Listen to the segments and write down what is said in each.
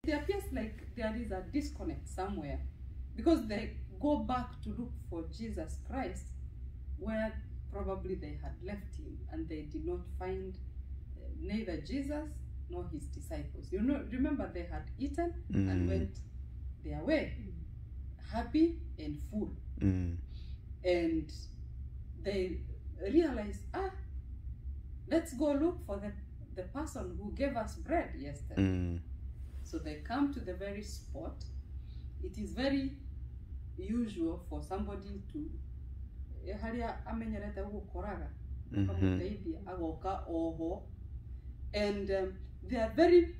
there appears like there is a disconnect somewhere, because they go back to look for Jesus Christ where probably they had left him, and they did not find neither Jesus nor his disciples. You know, remember they had eaten and went their way, happy and full. And they realized, let's go look for the person who gave us bread yesterday. So they come to the very spot. It is very usual for somebody to and they are very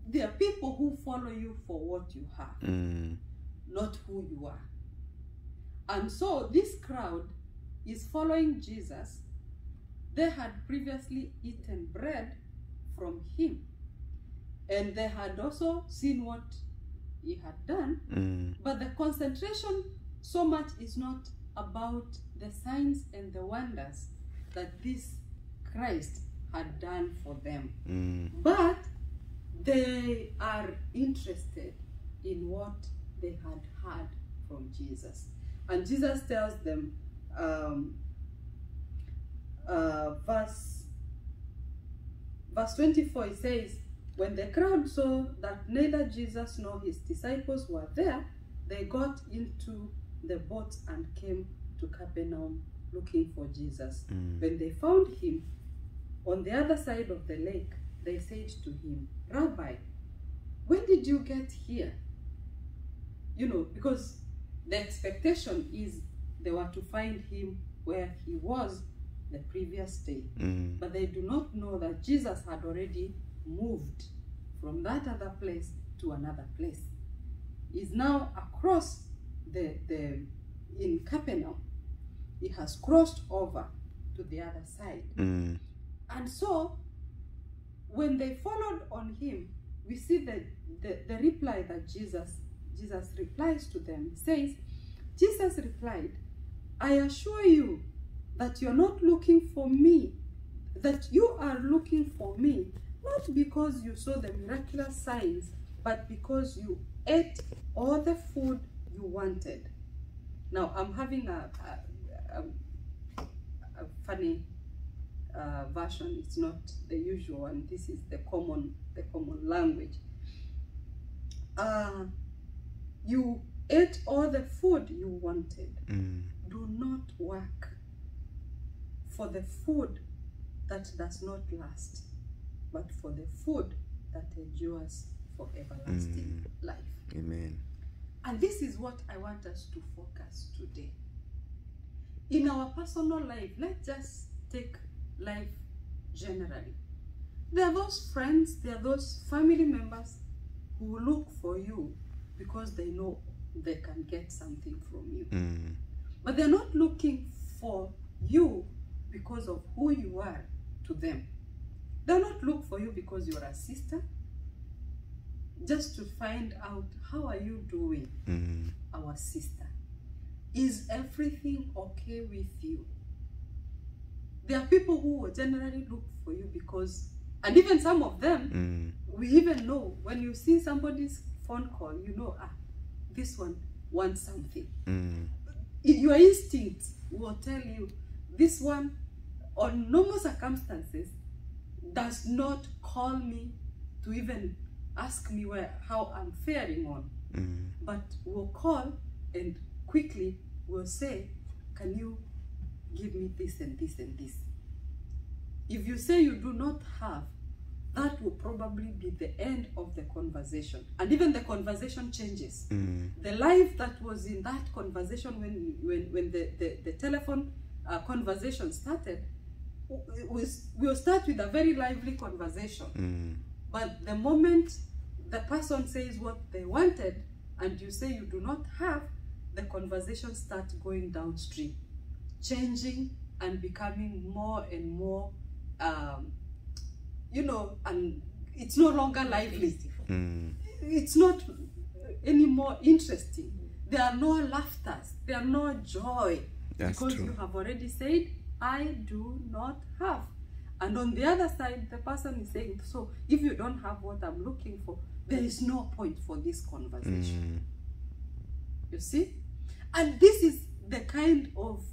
there are people who follow you for what you have, not who you are. And so this crowd is following Jesus. They had previously eaten bread from him, and they had also seen what he had done, but the concentration so much is not about the signs and the wonders that this Christ had done for them, but they are interested in what they had heard from Jesus. And Jesus tells them, verse 24, it says, when the crowd saw that neither Jesus nor his disciples were there, they got into the boats and came to Capernaum looking for Jesus. When they found him on the other side of the lake, they said to him, Rabbi, when did you get here? You know, because the expectation is they were to find him where he was the previous day. But they do not know that Jesus had already moved from that other place to another place. He's now across in Capernaum. He has crossed over to the other side. And so when they followed on him, we see the reply that Jesus replies to them. He says, Jesus replied, I assure you that you're not looking for me, that you are looking for me, not because you saw the miraculous signs, but because you ate all the food you wanted. Now, I'm having a funny version. It's not the usual one. This is the common language. You ate all the food you wanted. Do not work for the food that does not last, but for the food that endures for everlasting life. Amen. And this is what I want us to focus today. In our personal life, let's just take life generally. There are those friends, there are those family members who look for you because they know they can get something from you. But they're not looking for you because of who you are to them. They'll not look for you because you're a sister, just to find out, how are you doing, our sister? Is everything okay with you? There are people who will generally look for you because, and even some of them, we even know, when you see somebody's phone call, you know, this one wants something. Your instinct will tell you, this one, on normal circumstances, does not call me to even ask me how I'm faring on, but will call and quickly will say, can you give me this and this and this? If you say you do not have, that will probably be the end of the conversation. And even the conversation changes. The life that was in that conversation when the telephone conversation started, we'll start with a very lively conversation. But the moment the person says what they wanted and you say you do not have, the conversation starts going downstream, changing and becoming more and more, you know, and it's no longer lively. It's not any more interesting. There are no laughters, there are no joy. That's because true. You have already said, I do not have. And on the other side, the person is saying, so if you don't have what I'm looking for, there is no point for this conversation. You see? And this is the kind of,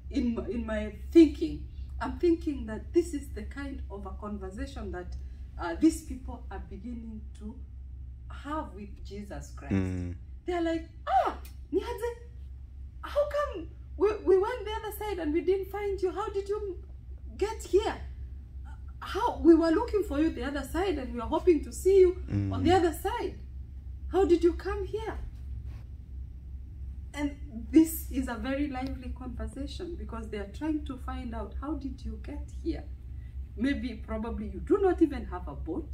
in my thinking, I'm thinking that this is the kind of a conversation that these people are beginning to have with Jesus Christ. They're like, Nihaze, how come we went the other side and we didn't find you? How did you get here? How we were looking for you the other side and we were hoping to see you on the other side. How did you come here? And this is a very lively conversation because they are trying to find out, how did you get here? Maybe, probably you do not even have a boat.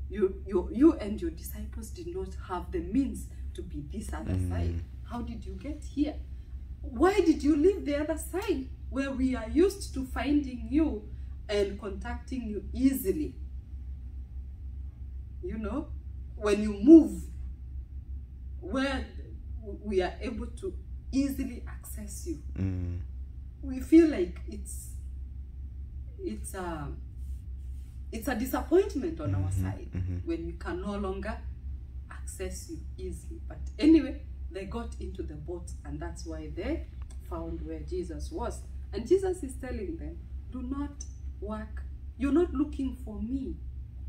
You and your disciples did not have the means to be this other side. How did you get here? Why did you leave the other side where we are used to finding you and contacting you easily? You know, when you move, where we are able to easily access you. We feel like it's a disappointment on our side when we can no longer access you easily. But anyway, they got into the boat, and that's why they found where Jesus was. And Jesus is telling them, do not work. You're not looking for me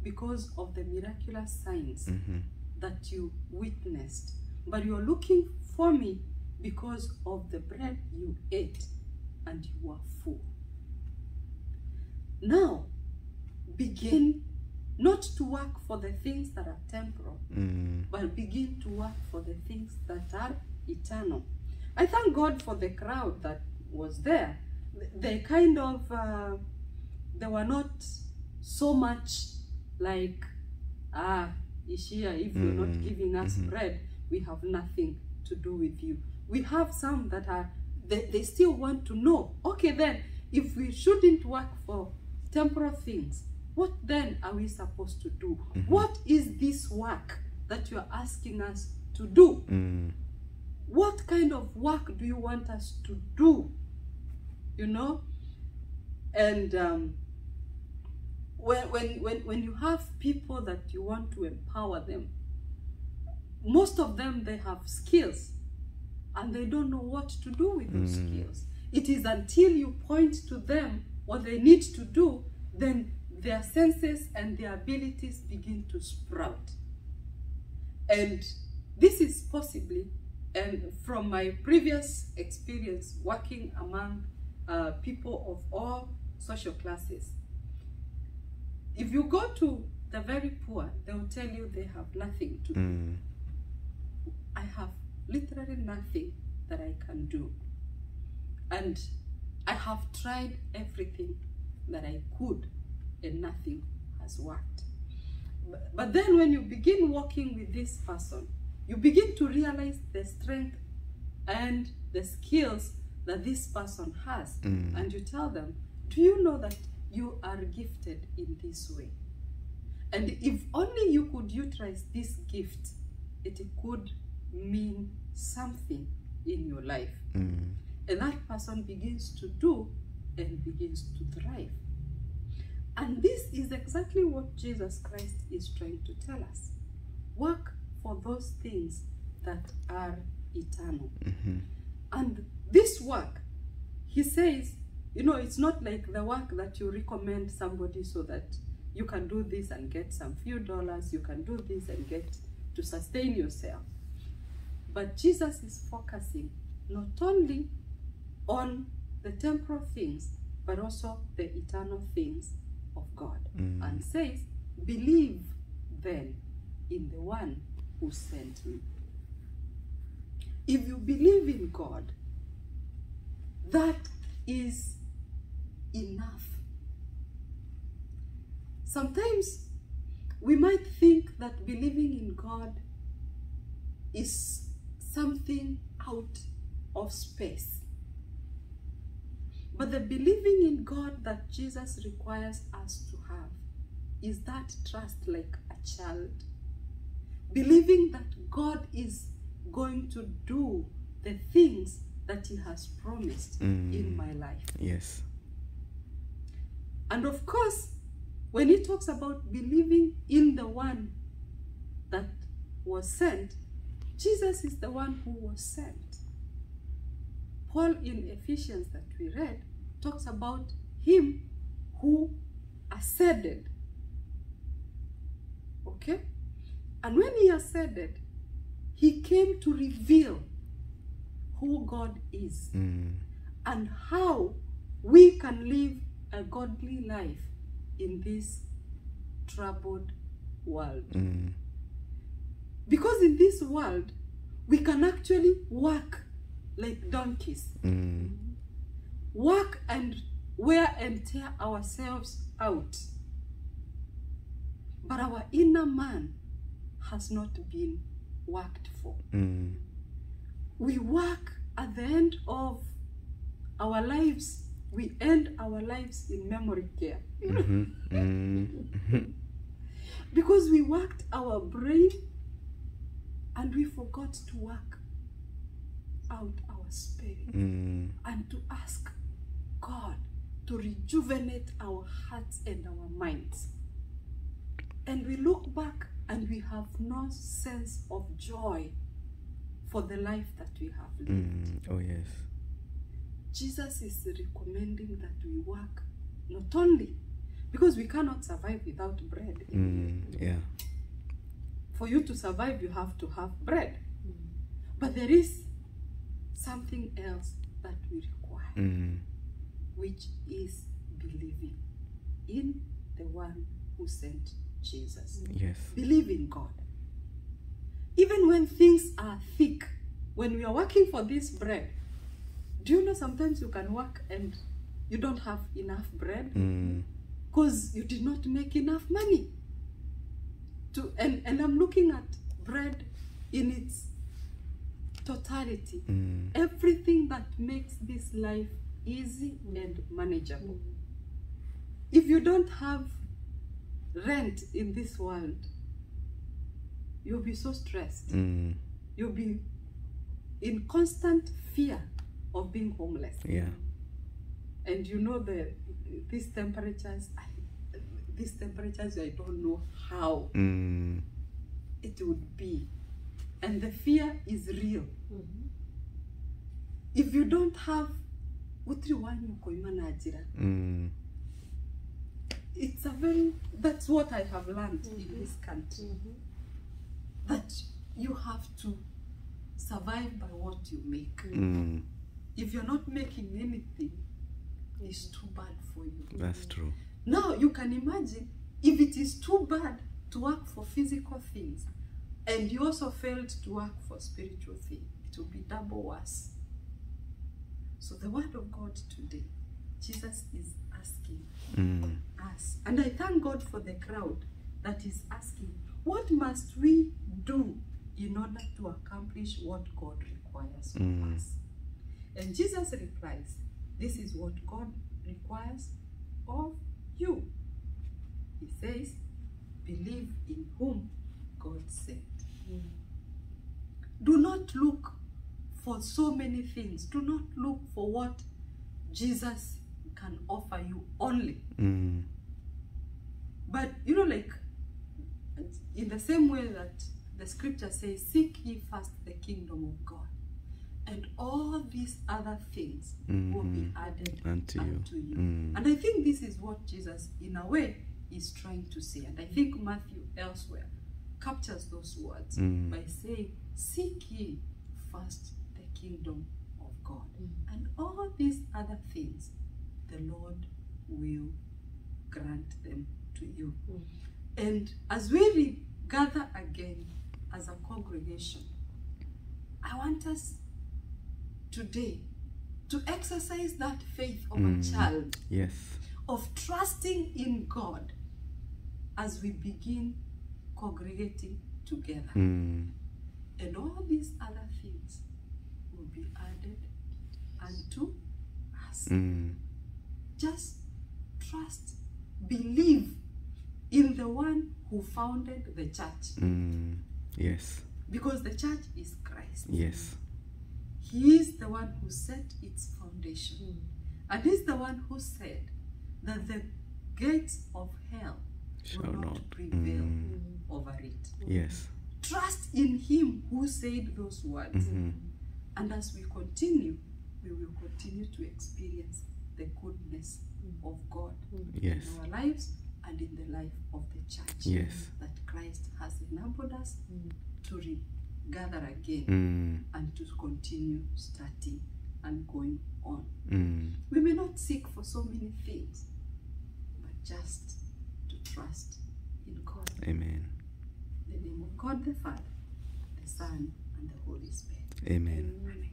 because of the miraculous signs that you witnessed, but you're looking for me because of the bread you ate and you are full. Now, begin not to work for the things that are temporal, but begin to work for the things that are eternal. I thank God for the crowd that was there. They kind of, they were not so much like, Ishia, if you're not giving us bread, we have nothing to do with you. We have some that are, they still want to know, okay then, if we shouldn't work for temporal things, what then are we supposed to do? What is this work that you're asking us to do? What kind of work do you want us to do? You know? And when you have people that you want to empower them, most of them, they have skills and they don't know what to do with those skills. It is until you point to them what they need to do, then their senses and their abilities begin to sprout. And this is possibly, and from my previous experience working among people of all social classes, if you go to the very poor, they will tell you they have nothing to do. I have literally nothing that I can do. And I have tried everything that I could and nothing has worked. But then when you begin working with this person, you begin to realize the strength and the skills that this person has. And you tell them, do you know that you are gifted in this way? And if only you could utilize this gift, it could mean something in your life. And that person begins to do and begins to thrive. And this is exactly what Jesus Christ is trying to tell us. Work for those things that are eternal. And this work, he says, you know, it's not like the work that you recommend somebody so that you can do this and get some few dollars, you can do this and get to sustain yourself. But Jesus is focusing not only on the temporal things, but also the eternal things of God. And says, believe then in the one who sent me. If you believe in God, that is enough. Sometimes we might think that believing in God is something out of space. But the believing in God that Jesus requires us to have is that trust like a child. Believing that God is going to do the things that he has promised in my life. Yes. And of course, when he talks about believing in the one that was sent, Jesus is the one who was sent. Paul in Ephesians that we read talks about him who ascended. Okay? And when he ascended, he came to reveal who God is and how we can live a godly life in this troubled world. Because in this world, we can actually work like donkeys. Work and wear and tear ourselves out. But our inner man has not been worked for. We work at the end of our lives. We end our lives in memory care. Because we worked our brain and we forgot to work out our spirit and to ask God to rejuvenate our hearts and our minds. And we look back and we have no sense of joy for the life that we have lived. Oh yes. Jesus is recommending that we work not only because we cannot survive without bread. Yeah. For you to survive, you have to have bread. But there is something else that we require, which is believing in the one who sent Jesus. Yes. Believe in God. Even when things are thick, when we are working for this bread, do you know sometimes you can work and you don't have enough bread because you did not make enough money. And I'm looking at bread in its totality. Everything that makes this life easy and manageable. If you don't have rent in this world, you'll be so stressed. You'll be in constant fear of being homeless. Yeah. And you know these temperatures, I don't know how it would be. And the fear is real. If you don't have it's that's what I have learned in this country. That you have to survive by what you make. If you're not making anything, it's too bad for you. That's true. Now you can imagine if it is too bad to work for physical things and you also failed to work for spiritual things, it will be double worse. So the word of God today, Jesus is asking us, and I thank God for the crowd that is asking, what must we do in order to accomplish what God requires of us? And Jesus replies, this is what God requires of you. He says, believe in whom God sent. Do not look for so many things. Do not look for what Jesus can offer you only. But you know, like in the same way that the scripture says, seek ye first the kingdom of God, and all these other things will be added unto you. And I think this is what Jesus, in a way, is trying to say. And I think Matthew elsewhere captures those words by saying, seek ye first the kingdom of God. And all these other things, the Lord will grant them to you. And as we gather again as a congregation, I want us today to exercise that faith of a child. Yes. Of trusting in God as we begin congregating together. And all these other things will be added unto us. Just trust, believe in the one who founded the church. Yes. Because the church is Christ. Yes. He is the one who set its foundation. And he's the one who said that the gates of hell Shall will not not. prevail over it. Yes. Trust in him who said those words. And as we continue, we will continue to experience the goodness of God Yes. in our lives and in the life of the church. Yes. That Christ has enabled us to gather again and to continue starting and going on. We may not seek for so many things, but just to trust in God. Amen. In the name of God the Father, the Son, and the Holy Spirit. Amen. Amen.